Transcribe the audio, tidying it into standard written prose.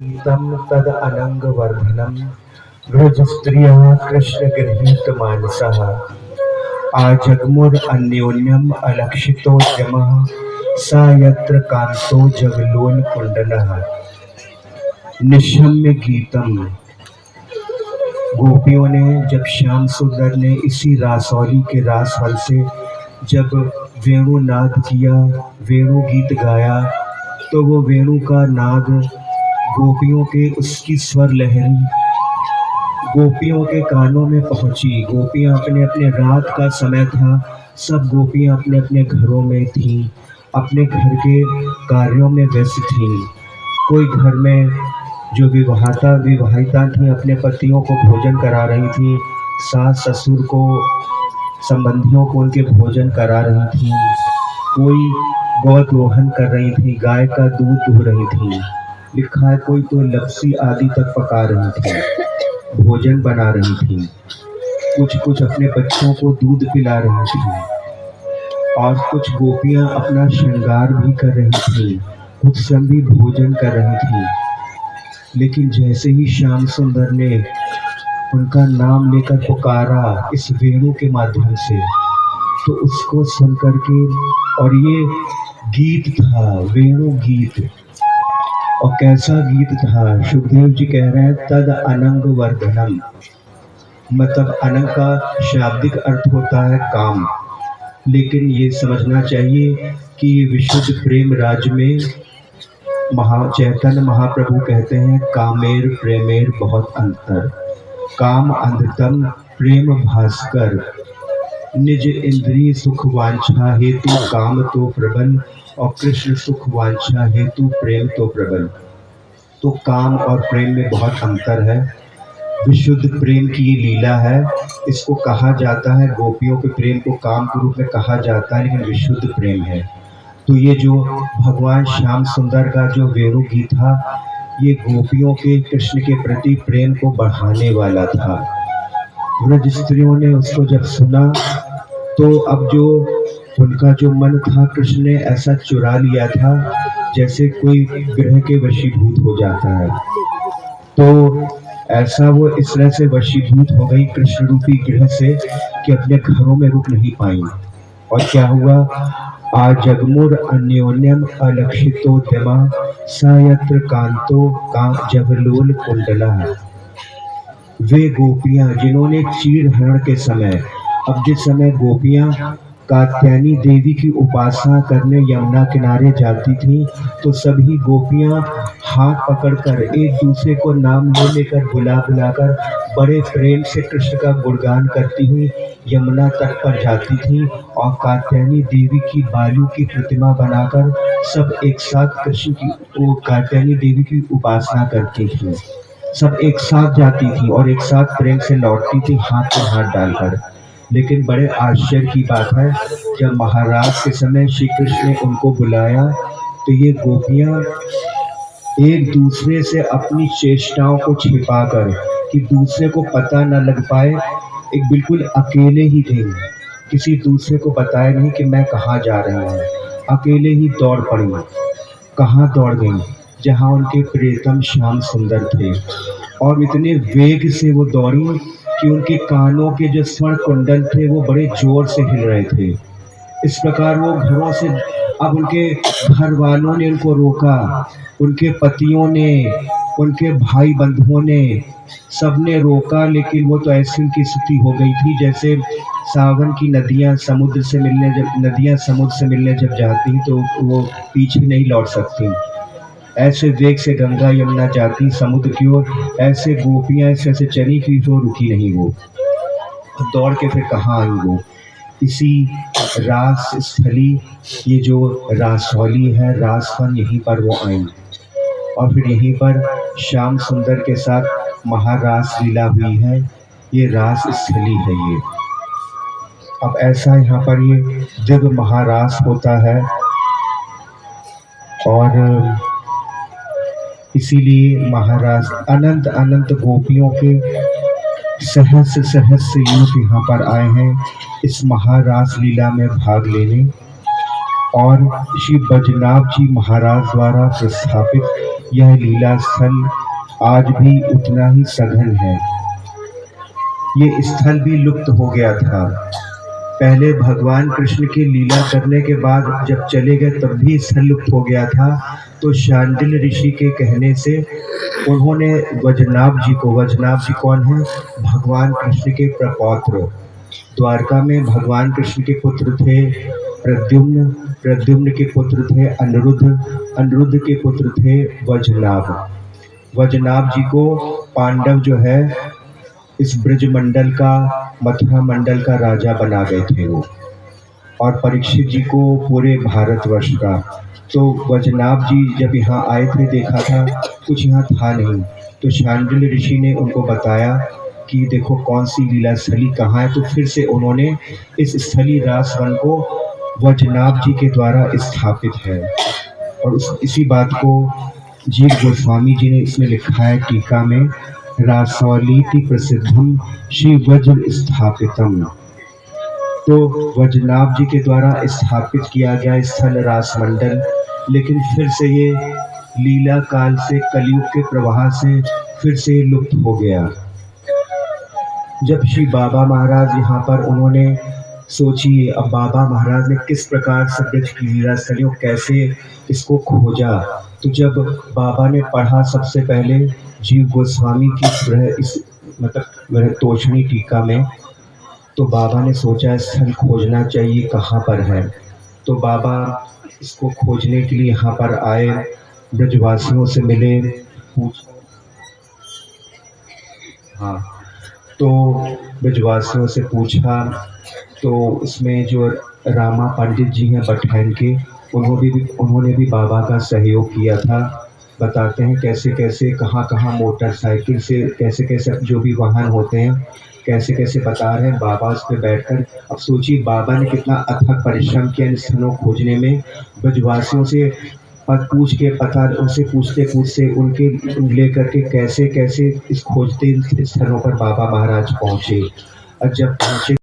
तं तद अनङ्गवर्धनं व्रजस्त्रियः कृष्णगृहीतमानसः आजग्मुरन्योन्यम् अलक्षितोद्यमः स यत्र कान्तो जगलोलकुण्डलः। निशम्य गीतम। गोपियों ने जब श्याम सुंदर ने इसी रासौली के रास हल से जब वेणु नाद किया, वेणु गीत गाया, तो वो वेणु का नाद गोपियों के उसकी स्वर लहरी गोपियों के कानों में पहुंची। गोपियां अपने अपने रात का समय था, सब गोपियां अपने अपने घरों में थीं, अपने घर के कार्यों में व्यस्त थीं। कोई घर में जो विवाहिता थी अपने पतियों को भोजन करा रही थी, सास ससुर को, संबंधियों को उनके भोजन करा रही थी। कोई गौदोहन कर रही थी, गाय का दूध दुह रही थी। लिखा है कोई तो लपसी आदि तक पका रही थी, भोजन बना रही थी। कुछ अपने बच्चों को दूध पिला रही थी और कुछ गोपियां अपना श्रृंगार भी कर रही थी, कुछ स्वयं भी भोजन कर रही थी। लेकिन जैसे ही श्याम सुंदर ने उनका नाम लेकर पुकारा इस वेणु के माध्यम से, तो उसको सुन करके, और ये गीत था, वेणु गीत, और कैसा गीत था। सुखदेव जी कह रहे हैं तद अनंग वर्धनम, मतलब अनंग का शाब्दिक अर्थ होता है काम, लेकिन ये समझना चाहिए कि ये विशुद्ध प्रेम राज में चैतन्य महाप्रभु कहते हैं कामेर प्रेमेर बहुत अंतर, काम अंधतम प्रेम भास्कर, निज इंद्रिय सुख वांछा हेतु काम तो प्रबल, और कृष्ण सुख वांछा हेतु प्रेम तो प्रबल। तो काम और प्रेम में बहुत अंतर है। विशुद्ध प्रेम की ये लीला है, इसको कहा जाता है, गोपियों के प्रेम को काम के रूप में कहा जाता है, लेकिन विशुद्ध प्रेम है। तो ये जो भगवान श्याम सुंदर का जो वेणु गीत था, ये गोपियों के कृष्ण के प्रति प्रेम को बढ़ाने वाला था। व्रज स्त्रियों ने उसको जब सुना तो अब जो उनका जो मन था, कृष्ण ने ऐसा चुरा लिया था जैसे कोई ग्रह के वशीभूत हो जाता है। तो ऐसा वो इस तरह से वशीभूत हो गई कृष्ण रूपी ग्रह से कि अपने घरों में रुक नहीं पाई। और क्या हुआ, आजगमुर अन्योन्यम अलक्षितोद्यमा सयत्र कांतो का जगलोल कुंडला। वे गोपियां जिन्होंने चीर हरण के समय, अब जिस समय गोपियां कात्यायनी देवी की उपासना करने यमुना किनारे जाती थी, तो सभी गोपियां हाथ पकड़कर एक दूसरे को नाम ले लेकर बुलाकर बड़े प्रेम से कृष्ण का गुणगान करती हुई यमुना तट पर जाती थी, और कात्यायनी देवी की बालू की प्रतिमा बनाकर सब एक साथ कृष्ण की, वो कात्यायनी देवी की उपासना करती थी। सब एक साथ जाती थी और एक साथ प्रेम से लौटती थी, हाथ में हाथ डालकर। लेकिन बड़े आश्चर्य की बात है, जब महाराज के समय श्री कृष्ण ने उनको बुलाया, तो ये गोपियां एक दूसरे से अपनी चेष्टाओं को छिपाकर, कि दूसरे को पता न लग पाए, एक बिल्कुल अकेले ही थे, किसी दूसरे को बताया नहीं कि मैं कहाँ जा रही हूँ, अकेले ही दौड़ पड़ी। कहाँ दौड़ गई, जहाँ उनके प्रियतम श्याम सुंदर थे, और इतने वेग से वो दौड़ी कि उनके कानों के जो स्वर्ण कुंडल थे वो बड़े जोर से हिल रहे थे। इस प्रकार वो घरों से, अब उनके घर वालों ने उनको रोका, उनके पतियों ने, उनके भाई बंधुओं ने, सबने रोका, लेकिन वो तो ऐसी उनकी स्थिति हो गई थी जैसे सावन की नदियाँ समुद्र से मिलने जब जाती तो वो पीछे नहीं लौट सकती। ऐसे वेग से गंगा यमुना जाती समुद्र की ओर, ऐसे गोपियां ऐसे चली कि वो रुकी नहीं। वो दौड़ के फिर कहाँ आई, वो इसी रास स्थली, ये जो रासौली है, रासवन, यहीं पर वो आई, और फिर यहीं पर श्याम सुंदर के साथ महारास लीला हुई है। ये रास स्थली है ये। अब ऐसा यहाँ पर ये दिव्य महारास होता है, और इसीलिए महाराज अनंत अनंत गोपियों के सहस्र युवक यहाँ पर आए हैं इस महारास लीला में भाग लेने। और श्री बजनाभ जी महाराज द्वारा प्रस्थापित यह लीला स्थल आज भी उतना ही सघन है। ये स्थल भी लुप्त हो गया था। पहले भगवान कृष्ण की लीला करने के बाद जब चले गए तब भी स्थल लुप्त हो गया था। तो शांडिल्य ऋषि के कहने से उन्होंने वज्रनाभ जी को, वज्रनाभ जी कौन है? भगवान कृष्ण के प्रपौत्र। द्वारका में भगवान कृष्ण के पुत्र थे प्रद्युम्न, प्रद्युम्न के पुत्र थे अनिरुद्ध, अनिरुद्ध के पुत्र थे वज्रनाभ। वज्रनाभ जी को पांडव जो है इस ब्रजमंडल का, मथुरा मंडल का राजा बना गए थे वो, और परीक्षित जी को पूरे भारतवर्ष का। तो वज्रनाभ जी जब यहाँ आए थे, देखा था कुछ यहाँ था नहीं, तो शांडिल्य ऋषि ने उनको बताया कि देखो कौन सी लीला स्थली कहाँ है। तो फिर से उन्होंने इस स्थली रासवन को वज्रनाभ जी के द्वारा स्थापित है। और इसी बात को जीव गोस्वामी जी ने इसमें लिखा है टीका में, रासौलीति प्रसिद्धम श्री वज्र स्थापितम। तो वज्रनाभ जी के द्वारा स्थापित किया गया स्थल रासमंडल, लेकिन फिर से ये लीला काल से, कलयुग के प्रवाह से फिर से लुप्त हो गया। जब श्री बाबा महाराज यहाँ पर उन्होंने सोचिए, अब बाबा महाराज ने किस प्रकार से ब्रज की लीला स्थलियों कैसे इसको खोजा। तो जब बाबा ने पढ़ा सबसे पहले जीव गोस्वामी की इस मतलब तोषणी टीका में, तो बाबा ने सोचा स्थल खोजना चाहिए कहाँ पर है। तो बाबा इसको खोजने के लिए यहाँ पर आए, ब्रजवासियों से मिले, हाँ, तो ब्रजवासियों से पूछा। तो इसमें जो रामा पंडित जी हैं बठैन के, उन्होंने भी बाबा का सहयोग किया था। बताते हैं कैसे कैसे, कहाँ कहाँ मोटरसाइकिल से, कैसे कैसे जो भी वाहन होते हैं, कैसे कैसे बता रहे हैं बाबा उस पर बैठकर। अब सोचिए बाबा ने कितना अथक परिश्रम किया इन स्थलों खोजने में। ब्रजवासियों से पूछ के पता, उनसे पूछते पूछते उनके लेकर के कैसे कैसे इस खोजते स्थलों पर बाबा महाराज पहुँचे। और जब पहुँचे